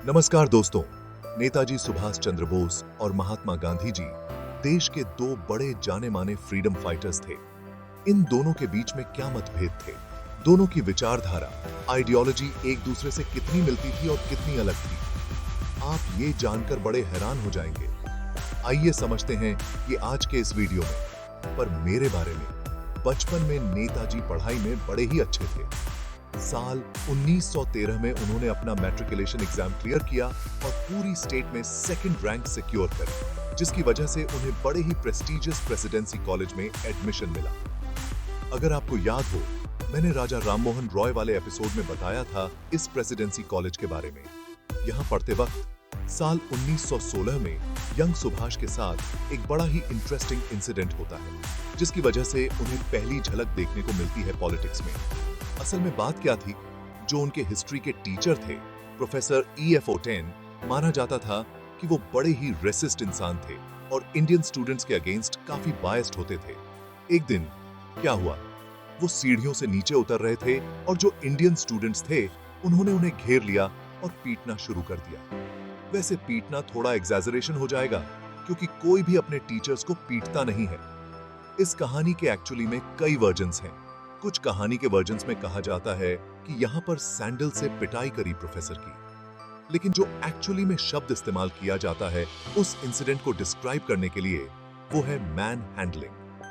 नमस्कार दोस्तों। नेताजी सुभाष चंद्र बोस और महात्मा गांधी जी देश के दो बड़े जाने माने फ्रीडम फाइटर्स थे। इन दोनों के बीच में क्या मतभेद थे? दोनों की विचारधारा, आइडियोलॉजी एक दूसरे से कितनी मिलती थी और कितनी अलग थी? आप ये जानकर बड़े हैरान हो जाएंगे। आइए समझते हैं ये आज के इस वीडियो में। पर मेरे बारे में, बचपन में नेताजी पढ़ाई में बड़े ही अच्छे थे। साल 1913 में उन्होंने अपना मैट्रिकुलेशन एग्जाम क्लियर किया और पूरी स्टेट में सेकंड रैंक सिक्योर करी, जिसकी वजह से उन्हें बड़े ही प्रेस्टिजियस प्रेसिडेंसी कॉलेज में एडमिशन मिला। अगर आपको याद हो, मैंने राजा राममोहन रॉय वाले एपिसोड में बताया था इस प्रेसिडेंसी कॉलेज के बारे में। यहाँ पढ़ते वक्त साल 1916 में यंग सुभाष के साथ एक बड़ा ही इंटरेस्टिंग इंसिडेंट होता है, जिसकी वजह से उन्हें पहली झलक देखने को मिलती है पॉलिटिक्स में। असल में बात क्या थी? जो उनके हिस्ट्री के टीचर थे, प्रोफेसर E.F. ओटेन, माना जाता था कि वो बड़े ही रेसिस्ट इंसान थे और इंडियन स्टूडेंट्स के अगेंस्ट काफी बायस्ड होते थे। एक दिन क्या हुआ, वो सीढ़ियों से नीचे उतर रहे थे और जो इंडियन स्टूडेंट्स थे उन्होंने उन्हें घेर लिया और पीटना शुरू कर दिया। वैसे पीटना थोड़ा एग्जैजरेशन हो जाएगा, क्योंकि कोई भी अपने टीचर्स को पीटता नहीं है। इस कहानी के एक्चुअली में कई वर्जन्स हैं। कुछ कहानी के वर्जन्स में कहा जाता है कि यहाँ पर सैंडल से पिटाई करी प्रोफेसर की, लेकिन जो एक्चुअली में शब्द इस्तेमाल किया जाता है उस इंसिडेंट को डिस्क्राइब करने के लिए, वो है मैन हैंडलिंग।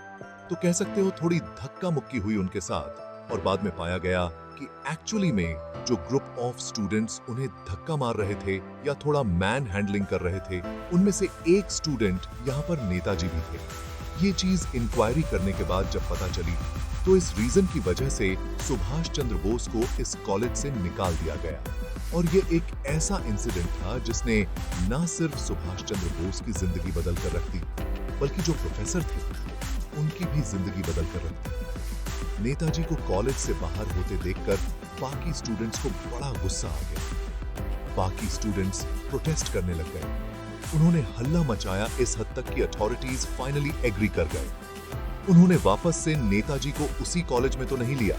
तो कह सकते हो थोड़ी धक्का मुक्की हुई उनके साथ, और बाद में पाया गया कि एक्चुअली में जो ग्रुप ऑफ स्टूडेंट्स उन्हें धक्का मार रहे थे या थोड़ा मैन हैंडलिंग कर रहे थे, उनमें से एक स्टूडेंट यहाँ पर नेताजी भी थे। ये चीज इंक्वायरी करने के बाद जब पता चली, तो इस रीजन की वजह से सुभाष चंद्र बोस को इस कॉलेज से निकाल दिया गया। और ये एक ऐसा इंसिडेंट था जिसने न सिर्फ सुभाष चंद्र बोस की जिंदगी बदल कर रख दी, बल्कि जो प्रोफेसर थे उनकी भी जिंदगी बदल कर रख दी। नेताजी को कॉलेज से बाहर होते देखकर बाकी स्टूडेंट्स को बड़ा गुस्सा आ गया। बाकी स्टूडेंट्स प्रोटेस्ट करने लग गए। उन्होंने हल्ला मचाया इस हद तक कि अथॉरिटीज फाइनली एग्री कर गए। उन्होंने वापस से नेताजी को उसी कॉलेज में तो नहीं लिया,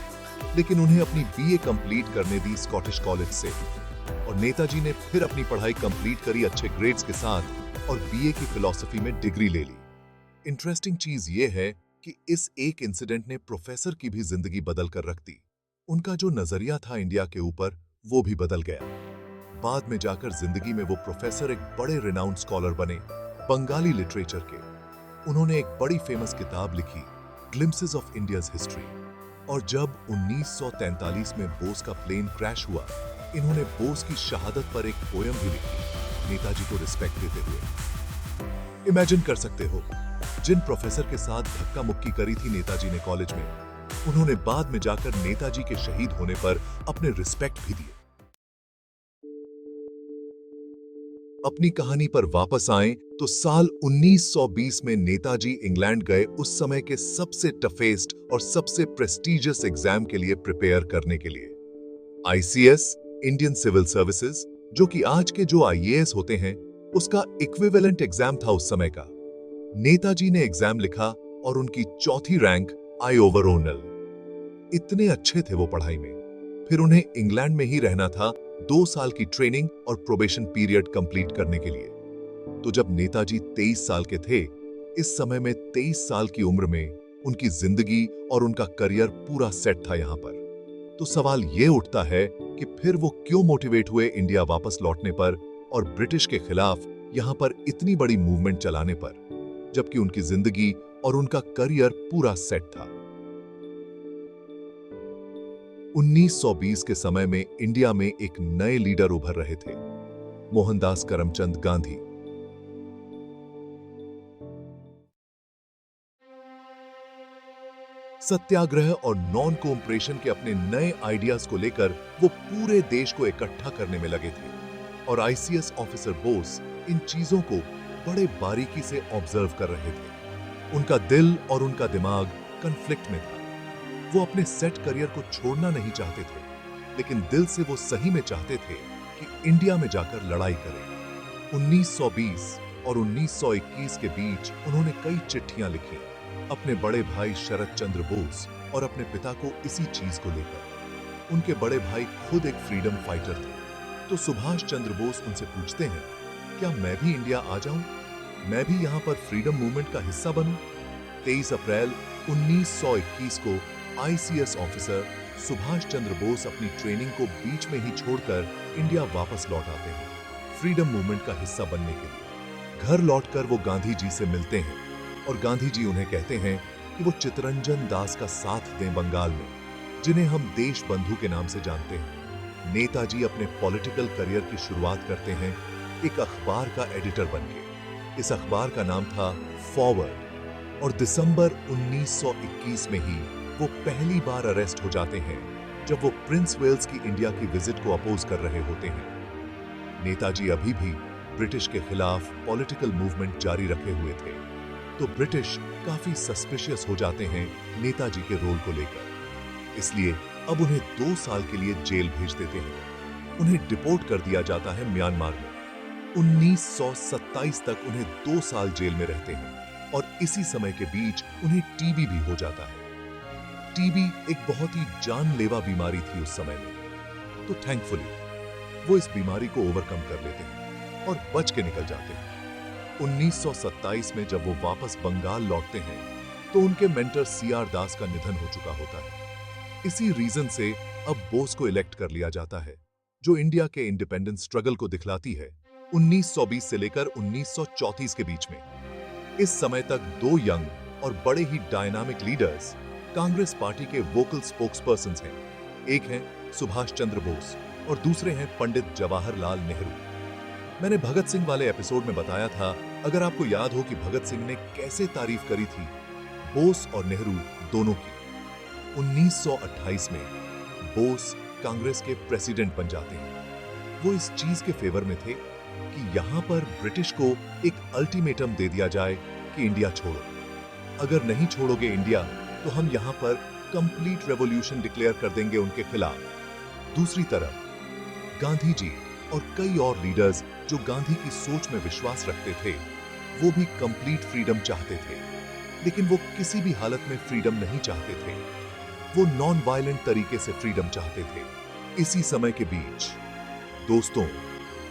लेकिन उन्हें अपनी बीए कंप्लीट करने दी स्कॉटिश कॉलेज से। और नेताजी ने फिर अपनी पढ़ाई कंप्लीट करी अच्छे ग्रेड्स के साथ और बीए की फिलॉसफी में डिग्री ले ली। इंटरेस्टिंग चीज ये है कि इस एक इंसिडेंट ने प्रोफेसर की भी जिंदगी बदल कर रख दी। उनका जो नजरिया था इंडिया के ऊपर, वो भी बदल गया। बाद में जाकर जिंदगी में वो प्रोफेसर एक बड़े रिनाउंड स्कॉलर बने, बंगाली लिटरेचर के। उन्होंने एक बड़ी फेमस किताब लिखी, ग्लिम्पसेस ऑफ इंडियाज हिस्ट्री। और जब 1943 में बोस का प्लेन क्रैश हुआ, इन्होंने बोस की शहादत पर एक पोयम भी लिखी, नेताजी को रिस्पेक्ट देते हुए। इमेजिन कर सकते हो, जिन प्रोफेसर के साथ धक्का मुक्की करी थी नेताजी ने कॉलेज में, उन्होंने बाद में जाकर नेताजी के शहीद होने पर अपने रिस्पेक्ट भी दिए। अपनी कहानी पर वापस आएं तो साल 1920 में नेताजी इंग्लैंड गए उस समय के सबसे टफेस्ट और सबसे प्रेस्टिजियस एग्जाम के लिए प्रिपेयर करने के लिए। ICS, इंडियन सिविल सर्विसेज, जो कि आज के जो IAS होते हैं, उसका इक्विवेलेंट एग्जाम था उस समय का। नेताजी ने एग्जाम लिखा और उनकी चौथी रैंक आई ओवर ओनल। इतने अच्छे थे वो पढ़ाई में। फिर उन्हें इंग्लैंड में ही रहना था 2 साल की ट्रेनिंग और प्रोबेशन पीरियड कंप्लीट करने के लिए। तो जब नेताजी 23 साल के थे, इस समय में 23 साल की उम्र में उनकी जिंदगी और उनका करियर पूरा सेट था यहाँ पर। तो सवाल ये उठता है कि फिर वो क्यों मोटिवेट हुए इंडिया वापस लौटने पर और ब्रिटिश के खिलाफ यहाँ पर इतनी बड़ी मूवमेंट चलाने पर, जबकि उनकी जिंदगी और उनका करियर पूरा सेट था। 1920 के समय में इंडिया में एक नए लीडर उभर रहे थे, मोहनदास करमचंद गांधी। सत्याग्रह और नॉन कोऑपरेशन के अपने नए आइडियाज को लेकर वो पूरे देश को इकट्ठा करने में लगे थे। और ICS ऑफिसर बोस इन चीजों को बड़े बारीकी से ऑब्जर्व कर रहे थे। उनका दिल और उनका दिमाग कन्फ्लिक्ट में था। वो अपने सेट करियर को छोड़ना नहीं चाहते थे, लेकिन दिल से वो सही में चाहते थे कि इंडिया में जाकर लड़ाई करें। 1920 और 1921 के बीच उन्होंने कई चिट्ठियां लिखी अपने बड़े भाई शरद चंद्र बोस और अपने पिता को इसी चीज को लेकर। उनके बड़े भाई खुद एक फ्रीडम फाइटर थे, तो सुभाष चंद्र बोस उनसे पूछते हैं, क्या मैं भी इंडिया आ जाऊं? मैं भी यहां पर फ्रीडम मूवमेंट का हिस्सा बनूं? 23 अप्रैल 1921 को आईसीएस ऑफिसर सुभाष चंद्र बोस अपनी ट्रेनिंग को बीच में ही छोड़कर इंडिया वापस लौट आते हैं, फ्रीडम मूवमेंट का हिस्सा बनने के लिए। घर लौटकर वो गांधी जी से मिलते हैं और गांधी जी उन्हें कहते हैं कि वो चित्तरंजन दास का साथ दें बंगाल में, जिन्हें हम देश बंधु के नाम से जानते हैं। नेताजी अपने पॉलिटिकल करियर की शुरुआत करते हैं एक अखबार का एडिटर बनके। इस अखबार का नाम था फॉरवर्ड और दिसंबर 1921 में ही वो पहली बार अरेस्ट हो जाते हैं जब वो प्रिंस वेल्स की इंडिया की विजिट को अपोज कर रहे होते हैं। नेताजी अभी भी ब्रिटिश के खिलाफ पॉलिटिकल मूवमेंट जारी रखे हुए थे, तो ब्रिटिश काफी सस्पिशियस हो जाते हैं नेताजी के रोल को लेकर। इसलिए अब उन्हें 2 साल के लिए जेल भेज देते हैं। उन्हें डिपोर्ट कर दिया जाता है म्यांमार में। 1927 तक उन्हें 2 साल जेल में रहते हैं और इसी समय के बीच उन्हें टीबी भी हो जाता है। टीबी एक बहुत ही जानलेवा बीमारी थी उस समय में, तो थैंकफुली वो इस बीमारी को ओवरकम कर लेते हैं और बच के निकल जाते हैं। 1927 में जब वो वापस बंगाल लौटते हैं तो उनके मेंटर सीआर दास का निधन हो चुका होता है। इसी रीजन से अब बोस को इलेक्ट कर लिया जाता है, जो इंडिया के इंडिपेंडेंस स्ट्रगल को दिखलाती है 1920 से लेकर 1934 के बीच में। इस समय तक 2 यंग और बड़े ही डायनामिक लीडर्स कांग्रेस पार्टी के वोकल स्पोक्सपर्सन हैं। एक हैं सुभाष चंद्र बोस और दूसरे हैं पंडित जवाहरलाल नेहरू। मैंने भगत सिंह वाले एपिसोड में बताया था, अगर आपको याद हो, कि भगत सिंह ने कैसे तारीफ करी थी बोस और नेहरू दोनों की। 1928 में बोस कांग्रेस के प्रेसिडेंट बन जाते हैं। वो इस चीज के फेवर में थे कि यहां पर ब्रिटिश को एक अल्टीमेटम दे दिया जाए कि इंडिया छोड़ो, अगर नहीं छोड़ोगे इंडिया तो हम यहां पर कंप्लीट रेवोल्यूशन डिक्लेयर कर देंगे उनके खिलाफ। दूसरी तरफ गांधी जी और कई और लीडर्स जो गांधी की सोच में विश्वास रखते थे, वो भी कंप्लीट फ्रीडम चाहते थे, लेकिन वो किसी भी हालत में फ्रीडम नहीं चाहते थे। वो नॉन वायलेंट तरीके से फ्रीडम चाहते थे। इसी समय के बीच दोस्तों,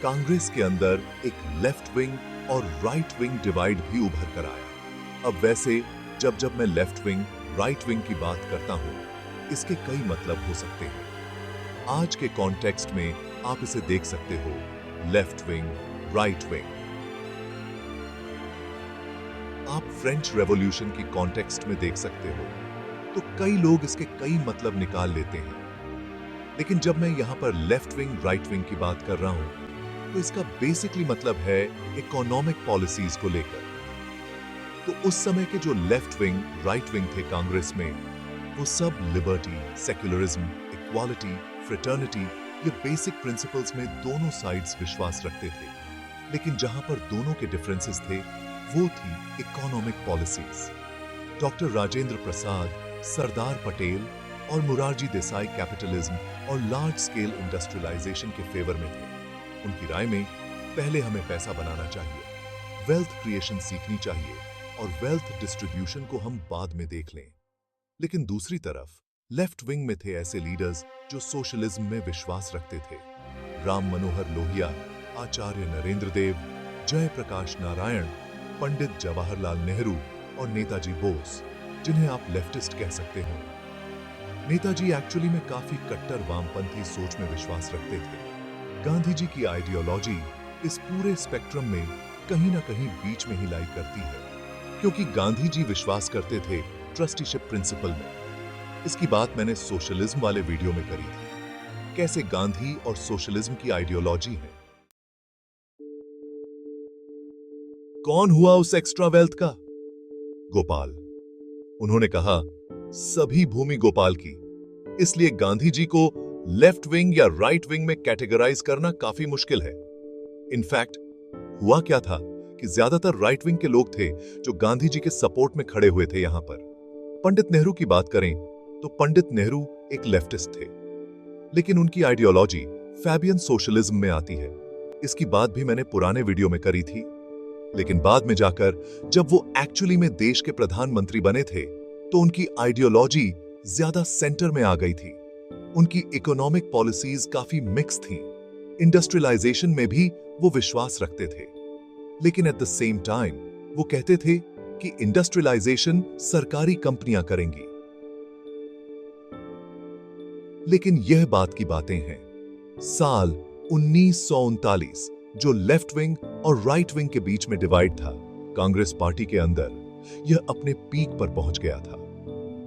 कांग्रेस के अंदर एक लेफ्ट विंग और राइट विंग डिवाइड भी उभर कर आया। अब वैसे जब मैं लेफ्ट विंग राइट विंग की बात करता हूं, इसके कई मतलब हो सकते हैं। आज के कॉन्टेक्स्ट में आप इसे देख सकते हो लेफ्ट विंग, राइट विंग। आप फ्रेंच रेवोल्यूशन की कॉन्टेक्स्ट में देख सकते हो, तो कई लोग इसके कई मतलब निकाल लेते हैं। लेकिन जब मैं यहां पर लेफ्ट विंग राइट विंग की बात कर रहा हूं, तो इसका बेसिकली मतलब है इकोनॉमिक पॉलिसीज को लेकर। तो उस समय के जो लेफ्ट विंग राइट विंग थे कांग्रेस में, वो सब लिबर्टी, सेक्युलरिज्म, इक्वालिटी, फ्रेटर्निटी, ये बेसिक प्रिंसिपल्स में दोनों साइड्स विश्वास रखते थे। लेकिन जहां पर दोनों के डिफरेंसेस थे, वो थी economic policies. Doctor Rajendra Prasad, Sardar Patel और मुरारजी देसाई कैपिटलिज्म और लार्ज स्केल इंडस्ट्रियलाइजेशन के फेवर में थे। उनकी राय में पहले हमें पैसा बनाना चाहिए, वेल्थ क्रिएशन सीखनी चाहिए और वेल्थ डिस्ट्रीब्यूशन को हम बाद में देख लें। लेकिन दूसरी तरफ लेफ्ट विंग में थे ऐसे लीडर्स जो सोशलिज्म में विश्वास रखते थे। राम मनोहर लोहिया, आचार्य नरेंद्र देव, जयप्रकाश नारायण, पंडित जवाहरलाल नेहरू और नेताजी बोस, जिन्हें आप लेफ्टिस्ट कह सकते हो। नेताजी एक्चुअली में काफी कट्टर वामपंथी सोच में विश्वास रखते थे। गांधी जी की आइडियोलॉजी इस पूरे स्पेक्ट्रम में कहीं ना कहीं बीच में ही लाई करती है, क्योंकि गांधी जी विश्वास करते थे ट्रस्टीशिप प्रिंसिपल में। इसकी बात मैंने सोशलिज्म वाले वीडियो में करी थी, कैसे गांधी और सोशलिज्म की आइडियोलॉजी है। कौन हुआ उस एक्स्ट्रा वेल्थ का? गोपाल। उन्होंने कहा, सभी भूमि गोपाल की। इसलिए गांधी जी को लेफ्ट विंग या राइट विंग में कैटेगराइज करना काफी मुश्किल है। इनफैक्ट हुआ क्या था कि ज्यादातर राइट विंग के लोग थे जो गांधी जी के सपोर्ट में खड़े हुए थे। यहां पर पंडित नेहरू की बात करें तो पंडित नेहरू एक लेफ्टिस्ट थे, लेकिन उनकी आइडियोलॉजी फैबियन सोशलिज्म में आती है। इसकी बात भी मैंने पुराने वीडियो में करी थी। लेकिन बाद में जाकर जब वो एक्चुअली में देश के प्रधानमंत्री बने थे, तो उनकी आइडियोलॉजी ज्यादा सेंटर में आ गई थी। उनकी इकोनॉमिक पॉलिसीज काफी मिक्स थी। इंडस्ट्रियलाइजेशन में भी वो विश्वास रखते थे, लेकिन एट द सेम टाइम वो कहते थे कि इंडस्ट्रियलाइजेशन सरकारी कंपनियां करेंगी। लेकिन यह बात की बातें हैं। साल 1939 जो लेफ्ट विंग और राइट विंग के बीच में डिवाइड था, कांग्रेस पार्टी के अंदर यह अपने पीक पर पहुंच गया था।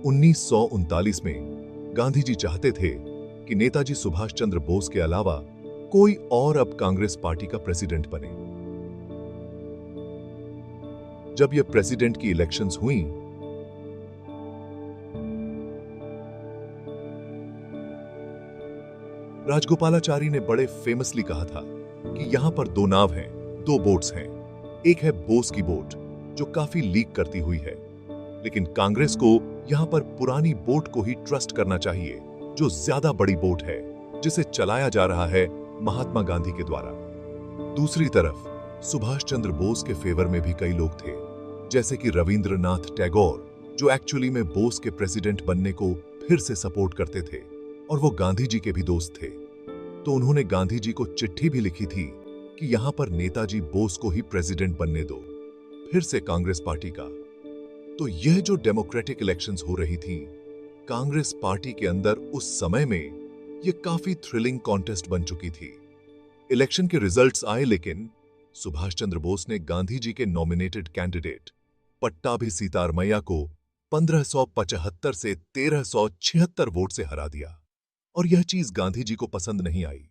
1939 में गांधी जी चाहते थे कि नेताजी सुभाष चंद्र बोस के अलावा कोई और अब कांग्रेस पार्टी का प्रेसिडेंट बने। जब यह प्रेसिडेंट की इलेक्शंस हुई, राजगोपालाचारी ने बड़े फेमसली कहा था कि यहां पर दो नाव हैं, दो बोट्स हैं। एक है बोस की बोट जो काफी लीक करती हुई है, लेकिन कांग्रेस को यहां पर पुरानी बोट को ही ट्रस्ट करना चाहिए जो ज्यादा बड़ी बोट है, जिसे चलाया जा रहा है महात्मा गांधी के द्वारा। दूसरी तरफ सुभाष चंद्र बोस के फेवर में भी कई लोग थे, जैसे कि रविंद्रनाथ टैगोर, जो एक्चुअली में बोस के प्रेसिडेंट बनने को फिर से सपोर्ट करते थे और वो गांधी जी के भी दोस्त थे। तो उन्होंने गांधी जी को चिट्ठी भी लिखी थी कि यहां पर नेताजी बोस को ही प्रेसिडेंट बनने दो, फिर से कांग्रेस पार्टी का। तो यह जो डेमोक्रेटिक इलेक्शंस हो रही थी कांग्रेस पार्टी के अंदर, उस समय में यह काफी थ्रिलिंग कॉन्टेस्ट बन चुकी थी। इलेक्शन के रिजल्ट्स आए, लेकिन सुभाष चंद्र बोस ने गांधी जी के नॉमिनेटेड कैंडिडेट पट्टाभी सीतारमैया को 1575 से 1376 वोट से हरा दिया और यह चीज गांधी जी को पसंद नहीं आई।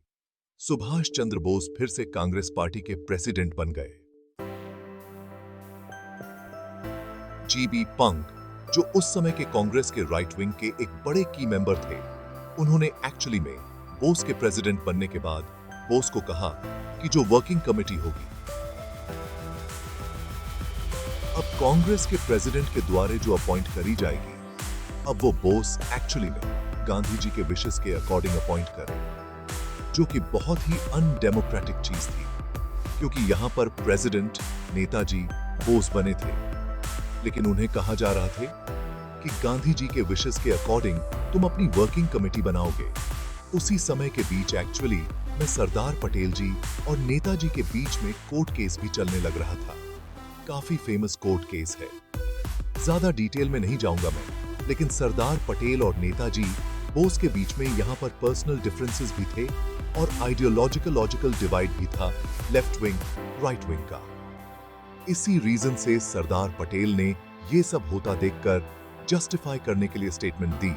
सुभाष चंद्र बोस फिर से कांग्रेस पार्टी के प्रेसिडेंट बन गए। जीबी पंत, जो उस समय के कांग्रेस के राइट विंग के एक बड़े की मेंबर थे, उन्होंने एक्चुअली में बोस के प्रेसिडेंट बनने के बाद बोस को कहा कि जो वर्किंग कमेटी होगी अब कांग्रेस के प्रेसिडेंट के द्वारा जो अपॉइंट करी जाएगी, अब वो बोस एक्चुअली में गांधी जी के विशेस के अकॉर्डिंग अपॉइंट करें, जो कि बहुत ही अनडेमोक्रेटिक चीज थी, क्योंकि यहां पर प्रेसिडेंट नेताजी बोस बने थे, लेकिन उन्हें कहा जा रहा था कि गांधी जी के विशेस के अकॉर्डिंग तुम अपनी वर्किंग कमेटी बनाओगे। उसी समय के बीच एक्चुअली में सरदार पटेल जी और नेताजी के बीच में कोर्ट केस भी चलने लग रहा था। काफी फेमस कोर्ट केस है, ज्यादा डिटेल में नहीं जाऊंगा मैं, लेकिन सरदार पटेल और नेताजी बोस के बीच में यहां पर पर्सनल डिफरेंसेस भी थे और आइडियोलॉजिकल डिवाइड भी था लेफ्ट विंग राइट विंग का। इसी रीजन से सरदार पटेल ने ये सब होता देखकर जस्टिफाई करने के लिए स्टेटमेंट दी,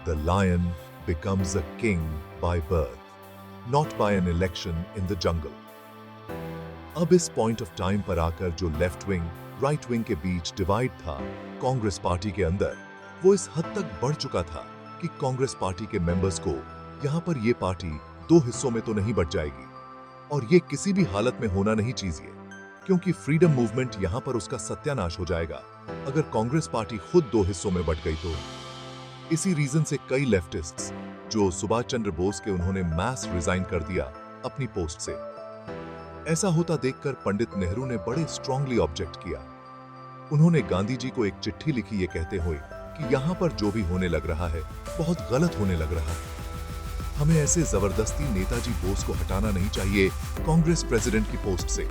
the lion becomes a king by birth, not by an election in the jungle. अब इस पॉइंट ऑफ टाइम पर आकर जो लेफ्ट विंग राइट विंग के बीच डिवाइड था कांग्रेस पार्टी के अंदर, वो इस हद तक बढ़ चुका था कि कांग्रेस पार्टी के मेंबर्स को यहां पर ये पार्टी दो हिस्सों में तो नहीं बट जाएगी, और ये किसी भी हालत में होना नहीं चाहिए, क्योंकि फ्रीडम मूवमेंट यहां पर उसका सत्यानाश हो जाएगा अगर कांग्रेस पार्टी खुद दो हिस्सों में बट गई तो। इसी रीजन से कई लेफ्टिस्ट्स जो सुभाष चंद्र बोस के, उन्होंने मास रिजाइन कर दिया अपनी पोस्ट से। ऐसा होता देखकर पंडित नेहरू ने बड़े स्ट्रांगली ऑब्जेक्ट किया। उन्होंने गांधी जी को एक चिट्ठी लिखी ये कहते हुए कि यहां पर जो भी होने लग रहा है बहुत गलत होने लग रहा है, हमें ऐसे जबरदस्ती नेताजी बोस को हटाना नहीं चाहिए कांग्रेस प्रेसिडेंट की पोस्ट से।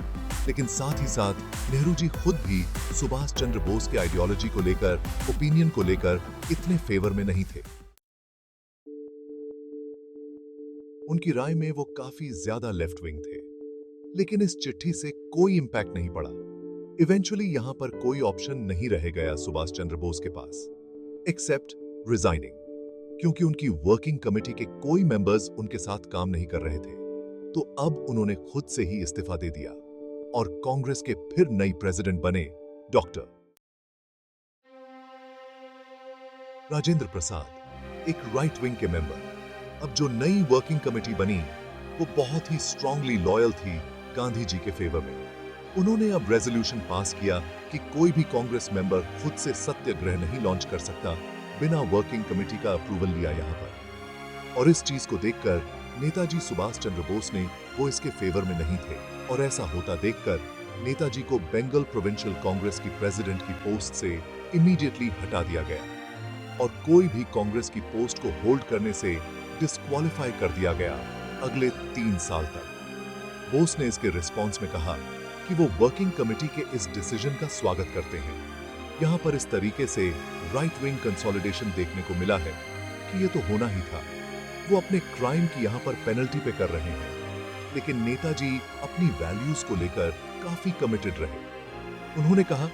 लेकिन साथ ही साथ नेहरू जी खुद भी सुभाष चंद्र बोस के आइडियोलॉजी को लेकर, ओपिनियन को लेकर इतने फेवर में नहीं थे। उनकी राय में वो काफी ज्यादा लेफ्ट विंग थे, लेकिन इस चिट्ठी से कोई इंपैक्ट नहीं पड़ा। इवेंचुअली यहां पर कोई ऑप्शन नहीं रह गया सुभाष चंद्र बोस के पास एक्सेप्ट रिजाइनिंग, क्योंकि उनकी वर्किंग कमेटी के कोई मेंबर्स उनके साथ काम नहीं कर रहे थे। तो अब उन्होंने खुद से ही इस्तीफा दे दिया और कांग्रेस के फिर नई प्रेसिडेंट बने डॉक्टर राजेंद्र प्रसाद, एक राइट विंग के मेंबर। अब जो नई वर्किंग कमेटी बनी वो बहुत ही स्ट्रांगली लॉयल थी गांधी जी के फेवर में। उन्होंने अब रेजोल्यूशन पास किया कि कोई भी कांग्रेस मेंबर खुद से सत्याग्रह नहीं लॉन्च कर सकता बिना वर्किंग कमेटी का अप्रूवल लिया यहां पर। और इस चीज को देखकर नेताजी सुभाष चंद्र बोस ने, वो इसके फेवर में नहीं थे, और ऐसा होता देखकर नेताजी को बंगाल प्रोविंशियल कांग्रेस की प्रेसिडेंट की पोस्ट से इमीडिएटली हटा दिया गया और कोई भी कांग्रेस की पोस्ट को होल्ड करने से डिस्क्वालीफाई कर दिया गया अगले 3 साल तक। बोस ने इसके रिस्पॉन्स में कहा कि वो वर्किंग कमेटी के इस डिसीजन का स्वागत करते हैं। यहाँ पर इस तरीके से राइट विंग कंसोलिडेशन देखने को मिला है कि ये तो होना ही था। वो अपने क्राइम की यहाँ पर पेनल्टी पे कर रहे हैं, लेकिन नेताजी अपनी वैल्यूज को लेकर काफी कमिटेड रहे। उन्होंने कहा,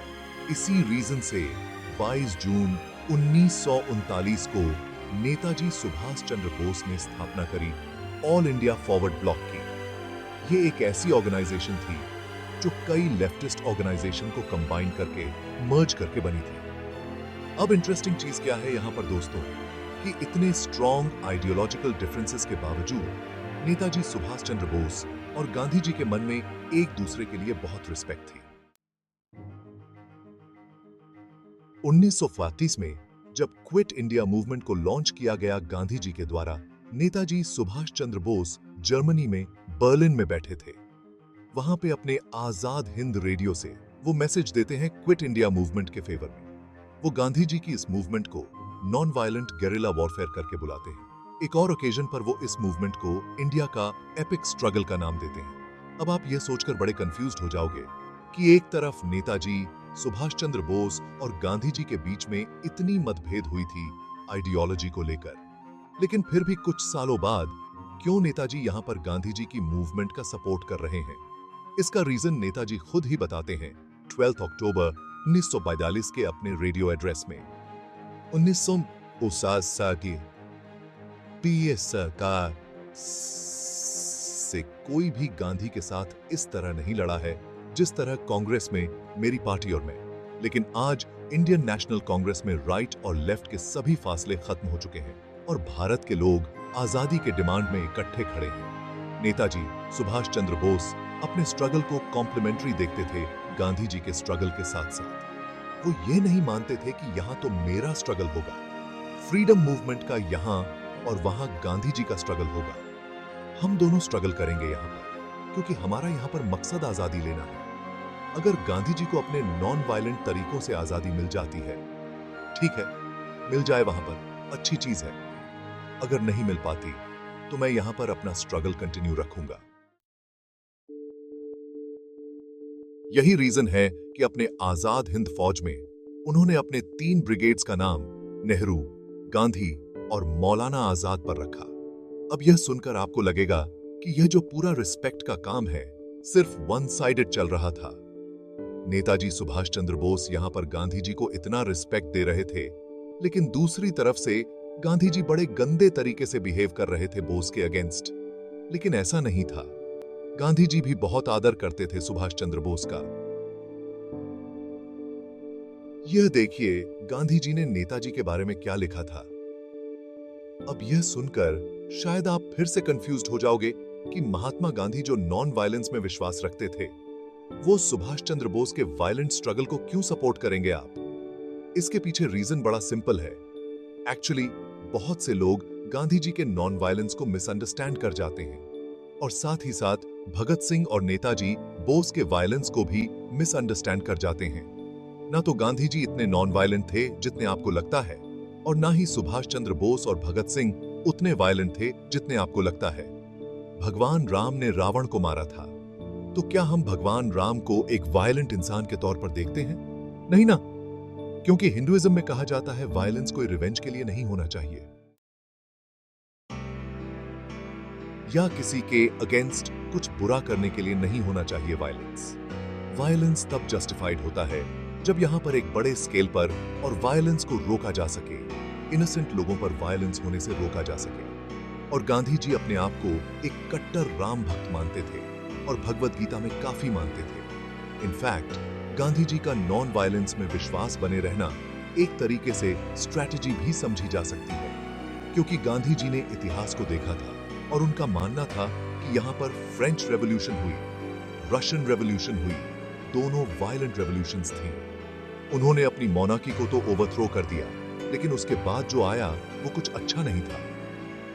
इसी रीजन से 22 जून 1939 को नेताजी सुभाष चंद्र बोस ने स्थापना करी ऑल इंडिया फॉरवर्ड ब्लॉक की। ये एक ऐसी ऑर्गेनाइजेशन थी जो कई लेफ्टिस्ट ऑर्गेनाइजेशन को कंबाइन करके मर्ज करके बनी थी। अब इंटरेस्टिंग चीज क्या है यहाँ पर दोस्तों, कि इतने स्ट्रॉन्ग आइडियोलॉजिकल डिफरेंसेस के बावजूद नेताजी सुभाष चंद्र बोस और गांधी जी के मन में एक दूसरे के लिए बहुत रिस्पेक्ट थी। 1935 में जब क्विट इंडिया मूवमेंट को लॉन्च किया गया गांधी जी के द्वारा, नेताजी सुभाष चंद्र बोस जर्मनी में बर्लिन में बैठे थे। वहां पे अपने आजाद हिंद रेडियो से वो मैसेज देते हैं क्विट इंडिया मूवमेंट के फेवर में। वो गांधी जी की इस मूवमेंट को नॉन वायलेंट गेरिला वॉरफेयर करके बुलाते हैं। एक और ओकेजन पर वो इस मूवमेंट को इंडिया का एपिक स्ट्रगल का नाम देते हैं। अब आप ये सोचकर बड़े कंफ्यूज्ड हो जाओगे कि एक तरफ नेताजी सुभाष चंद्र बोस और गांधी जी के बीच में इतनी मतभेद हुई थी आइडियोलॉजी को लेकर, लेकिन फिर भी कुछ सालों बाद क्यों नेताजी यहां पर गांधी जी की मूवमेंट का सपोर्ट कर रहे हैं? इसका रीजन नेताजी खुद ही बताते हैं 12 अक्टूबर 1942 के अपने रेडियो एड्रेस में। 1959 की पीएस सरकार से कोई भी गांधी के साथ इस तरह नहीं लड़ा है जिस तरह कांग्रेस में मेरी पार्टी और मैं, लेकिन आज इंडियन नेशनल कांग्रेस में राइट और लेफ्ट के सभी फासले खत्म हो चुके हैं और भारत के लोग आजादी के डिमांड में इकट्ठे खड़े हैं। नेताजी सुभाष चंद्र बोस अपने स्ट्रगल को कॉम्प्लीमेंट्री देखते थे गांधी जी के स्ट्रगल के साथ साथ। वो ये नहीं मानते थे कि यहाँ तो मेरा स्ट्रगल होगा, फ्रीडम मूवमेंट का यहाँ और वहां गांधी जी का स्ट्रगल होगा। हम दोनों स्ट्रगल करेंगे यहाँ पर, क्योंकि हमारा यहाँ पर मकसद आजादी लेना है। अगर गांधी जी को अपने नॉन वायलेंट तरीकों से आजादी मिल जाती है, ठीक है, मिल जाए वहां पर, अच्छी चीज है। अगर नहीं मिल पाती तो मैं यहां पर अपना स्ट्रगल कंटिन्यू रखूंगा। यही रीजन है कि अपने आजाद हिंद फौज में उन्होंने अपने 3 ब्रिगेड्स का नाम नेहरू, गांधी और मौलाना आजाद पर रखा। अब यह सुनकर आपको लगेगा कि यह जो पूरा रिस्पेक्ट का काम है सिर्फ वन साइडेड चल रहा था। नेताजी सुभाष चंद्र बोस यहां पर गांधी जी को इतना रिस्पेक्ट दे रहे थे, लेकिन दूसरी तरफ से गांधी जी बड़े गंदे तरीके से बिहेव कर रहे थे बोस के अगेंस्ट। लेकिन ऐसा नहीं था, गांधी जी भी बहुत आदर करते थे सुभाष चंद्र बोस का। यह देखिए गांधी जी ने नेताजी के बारे में क्या लिखा था। अब यह सुनकर शायद आप फिर से कंफ्यूज्ड हो जाओगे कि महात्मा गांधी जो नॉन वायलेंस में विश्वास रखते थे, वो सुभाष चंद्र बोस के वायलेंट स्ट्रगल को क्यों सपोर्ट करेंगे आप? इसके पीछे रीजन बड़ा सिंपल है। एक्चुअली बहुत से लोग गांधी जी के नॉन वायलेंस को मिसअंडरस्टैंड कर जाते हैं और साथ ही साथ भगत सिंह और नेताजी बोस के वायलेंस को भी मिसअंडरस्टैंड कर जाते हैं। ना तो गांधी जी इतने नॉन वायलेंट थे जितने आपको लगता है, और ना ही सुभाष चंद्र बोस और भगत सिंह उतने वायलेंट थे जितने आपको लगता है। भगवान राम ने रावण को मारा था, तो क्या हम भगवान राम को एक वायलेंट इंसान के तौर पर देखते हैं? नहीं ना, क्योंकि हिंदुइज्म में कहा जाता है वायलेंस कोई रिवेंज के लिए नहीं होना चाहिए या किसी के अगेंस्ट कुछ बुरा करने के लिए नहीं होना चाहिए। वायलेंस तब जस्टिफाइड होता है जब यहां पर एक बड़े स्केल पर और वायलेंस को रोका जा सके, इनोसेंट लोगों पर वायलेंस होने से रोका जा सके। और गांधी जी अपने आप को एक कट्टर राम भक्त मानते थे और भगवत गीता में काफी मानते थे। इनफैक्ट गांधी जी का नॉन वायलेंस में विश्वास बने रहना एक तरीके से स्ट्रैटेजी भी समझी जा सकती है, क्योंकि गांधी जी ने इतिहास को देखा था और उनका मानना था कि यहाँ पर फ्रेंच रेवोल्यूशन हुई, रशियन रेवोल्यूशन हुई, दोनों वायलेंट रेवोल्यूशंस थी। उन्होंने अपनी मोनार्की को तो ओवरथ्रो कर दिया, लेकिन उसके बाद जो आया वो कुछ अच्छा नहीं था।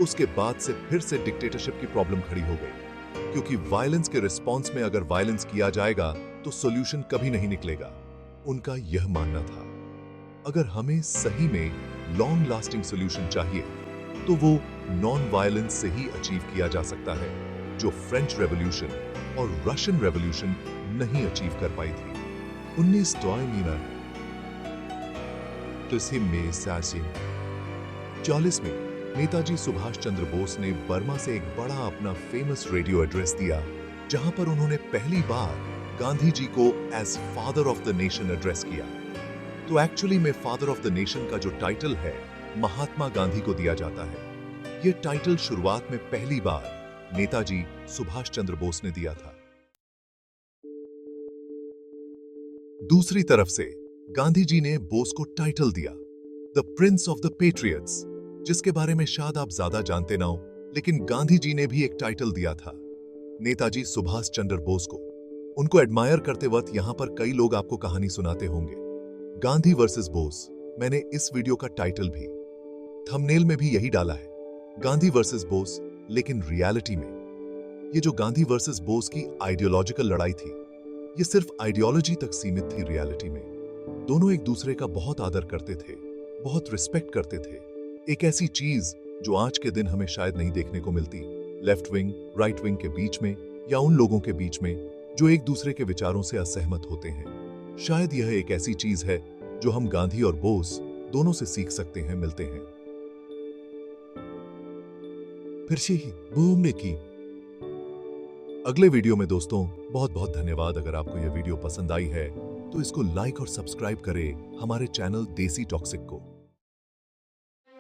उसके बाद से फिर से डिक्टेटरशिप की प्रॉब्लम खड़ी हो गई, क्योंकि वायलेंस के रिस्पॉन्स में अगर वायलेंस किया जाएगा तो सॉल्यूशन कभी नहीं निकलेगा। उनका यह मानना था, अगर हमें सही में लॉन्ग लास्टिंग सॉल्यूशन चाहिए तो वो नॉन वायलेंस से ही अचीव किया जा सकता है, जो फ्रेंच रेवोल्यूशन और रशियन रेवोल्यूशन नहीं अचीव कर पाई थी। 1940 में नेताजी सुभाष चंद्र बोस ने बर्मा से एक बड़ा अपना फेमस रेडियो एड्रेस दिया, जहां पर उन्होंने पहली बार गांधी जी को as father of the nation address किया। तो एक्चुअली में फादर ऑफ द नेशन का जो टाइटल है महात्मा गांधी को दिया जाता है। यह टाइटल शुरुआत में पहली बार नेताजी सुभाष चंद्र बोस ने दिया था। दूसरी तरफ से गांधी जी ने बोस को टाइटल दिया the Prince of the patriots, जिसके बारे में शायद आप ज्यादा जानते ना हो, लेकिन गांधी जी ने भी एक टाइटल दिया था नेताजी सुभाष चंद्र बोस को। उनको एडमायर करते वक्त यहां पर कई लोग आपको कहानी सुनाते होंगे, गांधी वर्सेस बोस। मैंने इस वीडियो का टाइटल भी थंबनेल में भी यही डाला है, गांधी वर्सेस बोस। लेकिन रियलिटी में ये जो गांधी वर्सेस बोस की आइडियोलॉजिकल लड़ाई थी, ये सिर्फ आइडियोलॉजी तक सीमित थी। रियलिटी में दोनों एक दूसरे का बहुत आदर करते थे, बहुत रिस्पेक्ट करते थे। एक ऐसी चीज जो आज के दिन हमें शायद नहीं देखने को मिलती, लेफ्ट विंग राइट विंग के बीच में या उन लोगों के बीच में जो एक दूसरे के विचारों से असहमत होते हैं। शायद यह एक ऐसी चीज है जो हम गांधी और बोस दोनों से सीख सकते हैं, मिलते हैं। फिर से ही घूमने की अगले वीडियो में दोस्तों बहुत बहुत धन्यवाद। अगर आपको यह वीडियो पसंद आई है तो इसको लाइक और सब्सक्राइब करें हमारे चैनल देसी टॉक्सिक को।